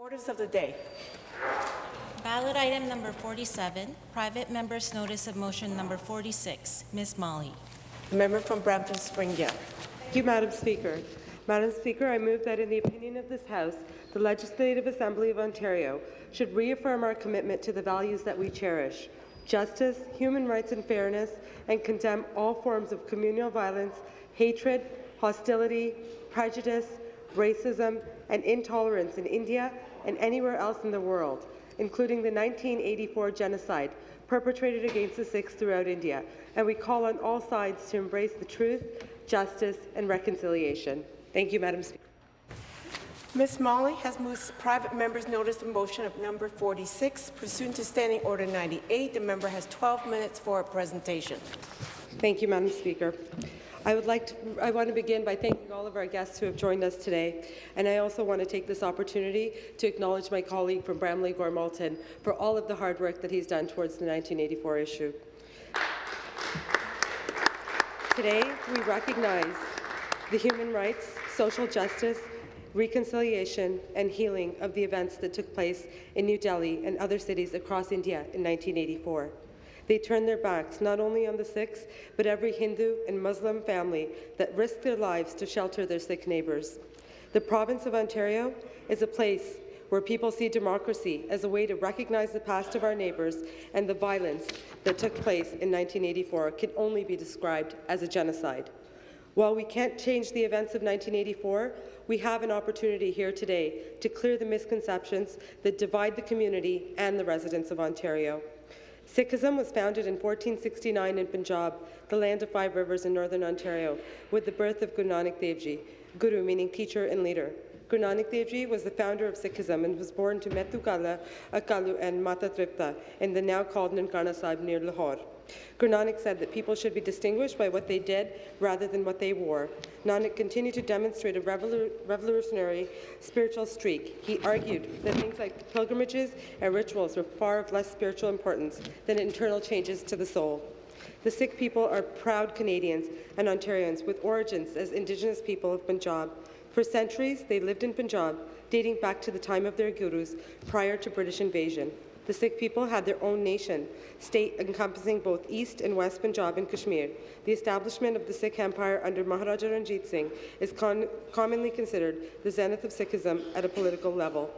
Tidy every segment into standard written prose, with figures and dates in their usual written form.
Orders of the day. Ballot item number 47, private member's notice of motion number 46. Ms. Malhi. The member from Brampton Springdale. Thank you, Madam Speaker. Madam Speaker, I move that in the opinion of this House, the Legislative Assembly of Ontario should reaffirm our commitment to the values that we cherish: justice, human rights and fairness, and condemn all forms of communal violence, hatred, hostility, prejudice, racism, and intolerance in India and anywhere else in the world, including the 1984 genocide perpetrated against the Sikhs throughout India, and we call on all sides to embrace the truth, justice, and reconciliation. Thank you, Madam Speaker. Ms. Malhi has moved private member's notice of motion of number 46. Pursuant to Standing Order 98, the member has 12 minutes for a presentation. Thank you, Madam Speaker. I want to begin by thanking all of our guests who have joined us today, and I also want to take this opportunity to acknowledge my colleague from Bramley Gore-Malton for all of the hard work that he's done towards the 1984 issue. Today, we recognize the human rights, social justice, reconciliation, and healing of the events that took place in New Delhi and other cities across India in 1984. They turned their backs not only on the Sikhs, but every Hindu and Muslim family that risked their lives to shelter their Sikh neighbours. The province of Ontario is a place where people see democracy as a way to recognize the past of our neighbours, and the violence that took place in 1984 can only be described as a genocide. While we can't change the events of 1984, we have an opportunity here today to clear the misconceptions that divide the community and the residents of Ontario. Sikhism was founded in 1469 in Punjab, the land of 5 rivers in northern Ontario, with the birth of Guru Nanak Dev Ji, Guru meaning teacher and leader. Guru Nanak Dev Ji was the founder of Sikhism and was born to Metu Kala, Akalu and Mata Tripta in the now called Nankana Sahib near Lahore. Guru Nanak said that people should be distinguished by what they did rather than what they wore. Nanak continued to demonstrate a revolutionary spiritual streak. He argued that things like pilgrimages and rituals were far of less spiritual importance than internal changes to the soul. The Sikh people are proud Canadians and Ontarians with origins as Indigenous people of Punjab. For centuries, they lived in Punjab, dating back to the time of their gurus prior to British invasion. The Sikh people had their own nation, state encompassing both East and West Punjab and Kashmir. The establishment of the Sikh Empire under Maharaja Ranjit Singh is commonly considered the zenith of Sikhism at a political level.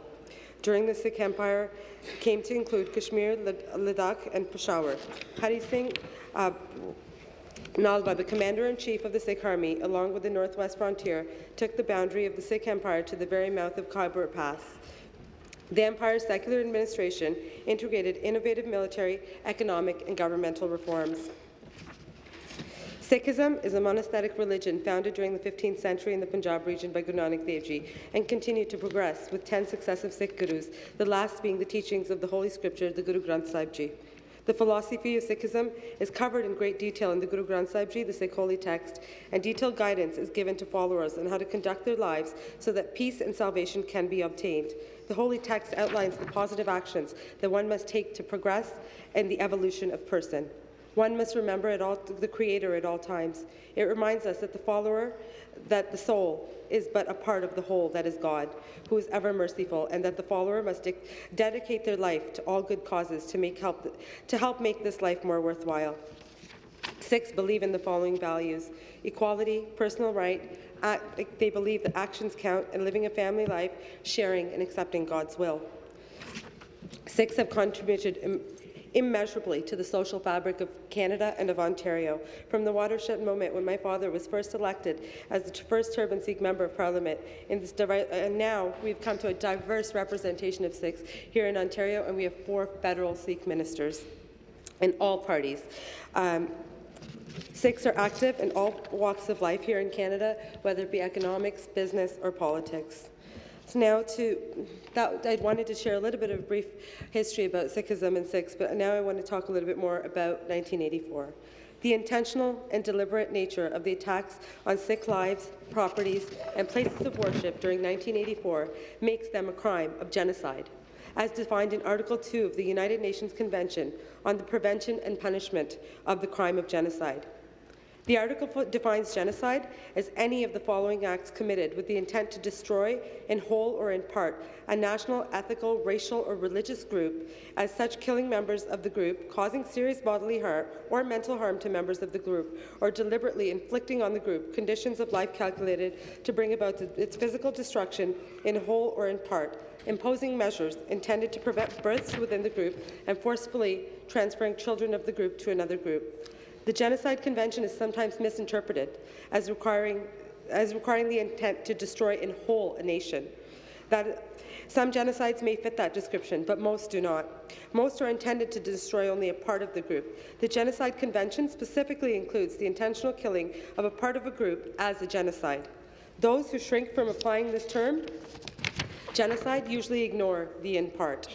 During the Sikh Empire came to include Kashmir, Ladakh, and Peshawar. Hari Singh Nalwa, the commander-in-chief of the Sikh army, along with the northwest frontier, took the boundary of the Sikh Empire to the very mouth of Khyber Pass. The empire's secular administration integrated innovative military, economic, and governmental reforms. Sikhism is a monastic religion founded during the 15th century in the Punjab region by Guru Nanak Dev Ji and continued to progress with 10 successive Sikh gurus, the last being the teachings of the Holy Scripture, the Guru Granth Sahib Ji. The philosophy of Sikhism is covered in great detail in the Guru Granth Sahib Ji, the Sikh holy text, and detailed guidance is given to followers on how to conduct their lives so that peace and salvation can be obtained. The holy text outlines the positive actions that one must take to progress in the evolution of person. One must remember the Creator at all times. It reminds us that the soul is but a part of the whole that is God, who is ever merciful, and that the follower must dedicate their life to all good causes to help make this life more worthwhile. Sikhs believe in the following values: equality, personal right. They believe that actions count, and living a family life, sharing and accepting God's will. Sikhs have contributed immeasurably to the social fabric of Canada and of Ontario. From the watershed moment when my father was first elected as the first Turban Sikh Member of Parliament, and now we've come to a diverse representation of Sikhs here in Ontario, and we have 4 federal Sikh ministers in all parties. Sikhs are active in all walks of life here in Canada, whether it be economics, business, or politics. So now I wanted to share a little bit of a brief history about Sikhism and Sikhs, but now I want to talk a little bit more about 1984. The intentional and deliberate nature of the attacks on Sikh lives, properties, and places of worship during 1984 makes them a crime of genocide, as defined in Article 2 of the United Nations Convention on the Prevention and Punishment of the Crime of Genocide. The article defines genocide as any of the following acts committed with the intent to destroy, in whole or in part, a national, ethical, racial, or religious group, as such killing members of the group, causing serious bodily harm or mental harm to members of the group, or deliberately inflicting on the group conditions of life calculated to bring about its physical destruction in whole or in part, imposing measures intended to prevent births within the group, and forcefully transferring children of the group to another group. The Genocide Convention is sometimes misinterpreted as requiring the intent to destroy in whole a nation. Some genocides may fit that description, but most do not. Most are intended to destroy only a part of the group. The Genocide Convention specifically includes the intentional killing of a part of a group as a genocide. Those who shrink from applying this term, genocide, usually ignore the in part.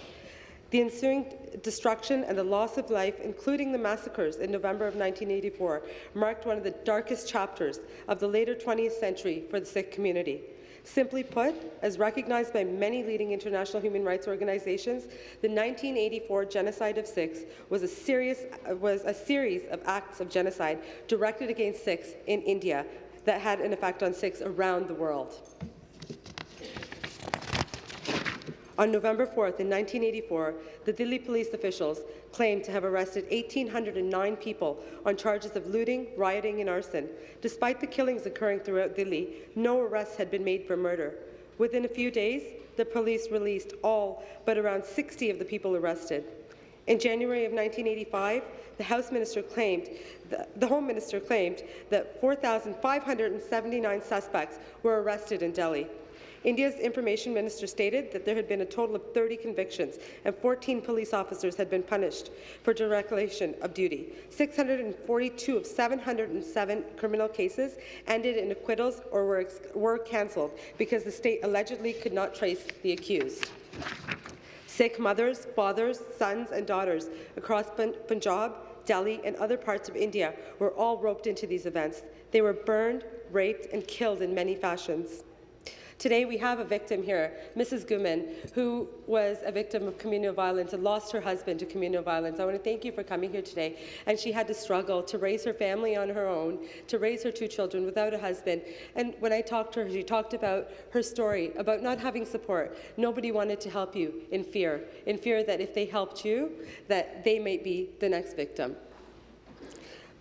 The ensuing destruction and the loss of life, including the massacres in November of 1984, marked one of the darkest chapters of the later 20th century for the Sikh community. Simply put, as recognized by many leading international human rights organizations, the 1984 genocide of Sikhs was a series of acts of genocide directed against Sikhs in India that had an effect on Sikhs around the world. On November 4th, in 1984, the Delhi police officials claimed to have arrested 1,809 people on charges of looting, rioting, and arson. Despite the killings occurring throughout Delhi, no arrests had been made for murder. Within a few days, the police released all but around 60 of the people arrested. In January of 1985, the Home Minister claimed that 4,579 suspects were arrested in Delhi. India's Information Minister stated that there had been a total of 30 convictions and 14 police officers had been punished for dereliction of duty. 642 of 707 criminal cases ended in acquittals or were cancelled because the state allegedly could not trace the accused. Sikh mothers, fathers, sons and daughters across Punjab, Delhi and other parts of India were all roped into these events. They were burned, raped and killed in many fashions. Today we have a victim here, Mrs. Guman, who was a victim of communal violence and lost her husband to communal violence. I want to thank you for coming here today. And she had to struggle to raise her family on her own, to raise her 2 children without a husband. And when I talked to her, she talked about her story, about not having support. Nobody wanted to help you in fear that if they helped you, that they might be the next victim.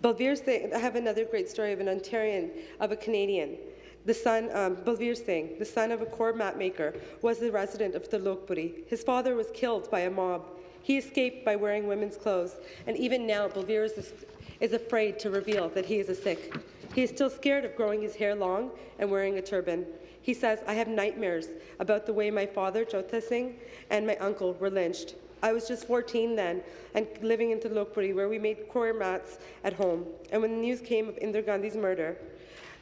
Balbir Singh, I have another great story of an Ontarian, of a Canadian. Balbir Singh, the son of a core mat maker, was the resident of Tilokpuri. His father was killed by a mob. He escaped by wearing women's clothes, and even now Balbir is afraid to reveal that he is a Sikh. He is still scared of growing his hair long and wearing a turban. He says, "I have nightmares about the way my father, Jyota Singh, and my uncle were lynched. I was just 14 then, and living in Tilokpuri, where we made core mats at home. And when the news came of Indira Gandhi's murder,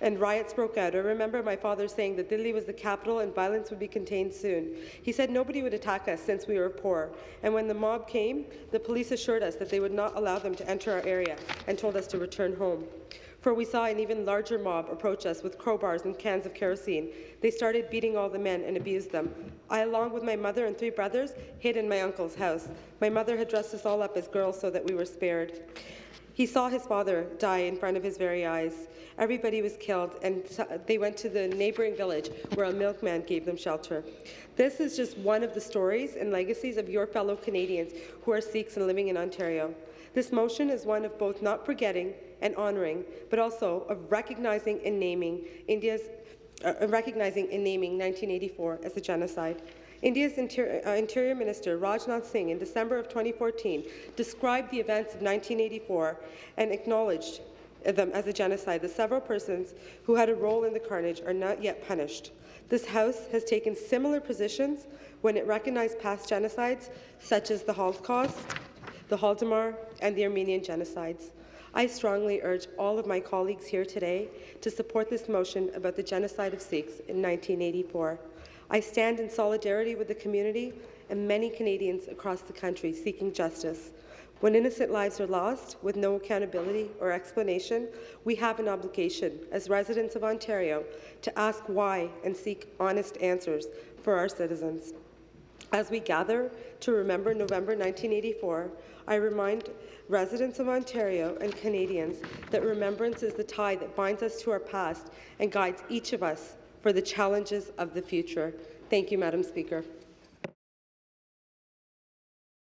and riots broke out, I remember my father saying that Delhi was the capital and violence would be contained soon. He said nobody would attack us since we were poor. And when the mob came, the police assured us that they would not allow them to enter our area and told us to return home. For we saw an even larger mob approach us with crowbars and cans of kerosene. They started beating all the men and abused them. I, along with my mother and 3 brothers, hid in my uncle's house. My mother had dressed us all up as girls so that we were spared." He saw his father die in front of his very eyes. Everybody was killed, and they went to the neighboring village where a milkman gave them shelter. This is just one of the stories and legacies of your fellow Canadians who are Sikhs and living in Ontario. This motion is one of both not forgetting and honouring, but also of recognizing and naming 1984 as a genocide. India's Interior Minister Rajnath Singh in December of 2014 described the events of 1984 and acknowledged them as a genocide. The several persons who had a role in the carnage are not yet punished. This House has taken similar positions when it recognized past genocides such as the Holocaust, the Holodomor, and the Armenian genocides. I strongly urge all of my colleagues here today to support this motion about the genocide of Sikhs in 1984. I stand in solidarity with the community and many Canadians across the country seeking justice. When innocent lives are lost with no accountability or explanation, we have an obligation as residents of Ontario to ask why and seek honest answers for our citizens. As we gather to remember November 1984, I remind residents of Ontario and Canadians that remembrance is the tie that binds us to our past and guides each of us for the challenges of the future. Thank you, Madam Speaker.